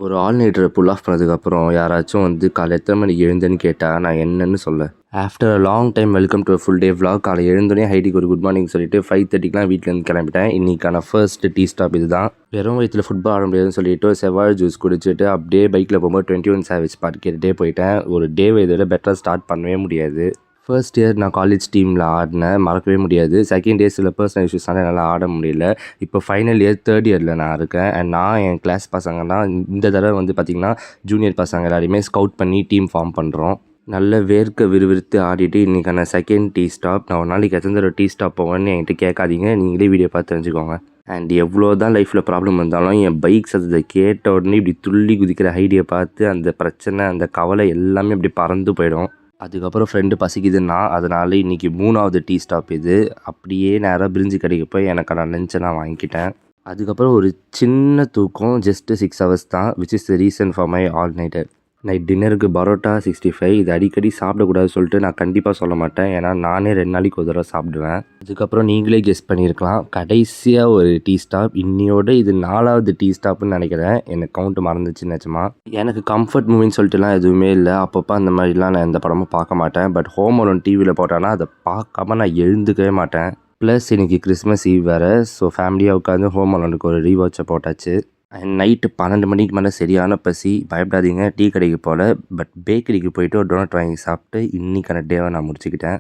ஒரு all நைட்டர pull of பண்ணதுக்கப்புறம் யாராச்சும் வந்து காலைல எத்தனை மணிக்கு எழுந்தேன்னு கேட்டால் நான் என்னன்னு சொல்ல. After a long time welcome to full day vlog. காலை எழுந்தோடனே ஹைடிக்கு ஒரு குட் மார்னிங் சொல்லிட்டு 5:30க்குலாம் வீட்டிலேருந்து கிளம்பிட்டேன். இன்றைக்கான ஃபர்ஸ்ட் டீ ஸ்டாப் இது தான். வெறும் வயிற்றில் ஃபுட்பால் ஆட முடியாதுன்னு சொல்லிட்டு செவ்வாழை ஜூஸ் குடிச்சிட்டு அப்படியே பைக்கில் போகும்போது 21 Savage பாட்டு கேட்டுகிட்டே போயிட்டேன். ஒரு டேவை இதை விட பெட்டராக ஸ்டார்ட் பண்ணவே முடியாது. ஃபர்ஸ்ட் இயர் நான் காலேஜ் டீமில் ஆடினேன், மறக்கவே முடியாது. செகண்ட் இயர் சில பர்சனல் இஷ்யூஸ்னால என்னால் ஆட முடியல. இப்போ ஃபைனல் இயர் தேர்ட் இயரில் நான் இருக்கேன். அண்ட் நான் என் கிளாஸ் பசங்கன்னா இந்த தடவை வந்து பார்த்திங்கன்னா ஜூனியர் பசங்க எல்லாரையுமே ஸ்கவுட் பண்ணி டீம் ஃபார்ம் பண்ணுறோம். நல்ல வேர்க்க விறுவிறுத்து ஆடிட்டு இன்றைக்கான செகண்ட் டீ ஸ்டாப். நான் ஒரு நாளைக்கு எத்தனை தடவை டீ ஸ்டாப் போவேன்னு என்கிட்ட கேட்காதீங்க, நீங்களே வீடியோ பார்த்து தெரிஞ்சுக்கோங்க. அண்ட் எவ்வளோ தான் லைஃப்பில் ப்ராப்ளம் இருந்தாலும் என் பைக் சத்தத்தை கேட்ட உடனே இப்படி துள்ளி குதிக்கிற ஹைடியை பார்த்து அந்த பிரச்சனை, அந்த கவலை எல்லாமே இப்படி பறந்து போயிடும். அதுக்கப்புறம் ஃப்ரெண்டு பசிக்குதுன்னா அதனால் இன்றைக்கி 3வது டீ ஸ்டாப் இது. அப்படியே நேராக பிரிஞ்சி கடைக்கு போய் எனக்கு நான் லஞ்சை நான் வாங்கிக்கிட்டேன். அதுக்கப்புறம் ஒரு சின்ன தூக்கம், ஜஸ்ட்டு 6 hours தான், which is the reason for my all nighter. Night டின்னருக்கு பரோட்டா 65. இது அடிக்கடி சாப்பிடக்கூடாதுன்னு சொல்லிட்டு நான் கண்டிப்பாக சொல்ல மாட்டேன், ஏன்னா நானே 2 நாளைக்கு ஒரு தடவை சாப்பிடுவேன். அதுக்கப்புறம் நீங்களே கெஸ் பண்ணியிருக்கலாம், கடைசியாக ஒரு டீ ஸ்டாப். இன்னையோட இது 4வது டீ ஸ்டாப்னு நினைக்கிறேன். எனக்கு கவுண்ட் மறந்துச்சு நிஜமா. எனக்கு கம்ஃபர்ட் மூவின்னு சொல்லிட்டுலாம் எதுவுமே இல்லை. அப்பப்போ அந்த மாதிரிலாம் நான் எந்த படமும் பார்க்க மாட்டேன். பட் ஹோம் அலோன் டிவியில் போட்டானா அதை பார்க்காம நான் எழுந்துக்கவே மாட்டேன். ப்ளஸ் இன்றைக்கி கிறிஸ்மஸ் ஈவ் வேறு. ஸோ ஃபேமிலியாக உட்காந்து ஹோம் அலோனுக்கு ஒரு ரீவாட்சை போட்டாச்சு. நைட்டு 12 மணிக்கு மேலே சரியான பசி. பயப்படாதீங்க, டீ கடைக்கு போகல, பட் பேக்கரிக்கு போயிட்டு ஒரு டோனட் வாங்கி சாப்பிட்டு இன்றைக்கான டேவை நான் முடிச்சுக்கிட்டேன்.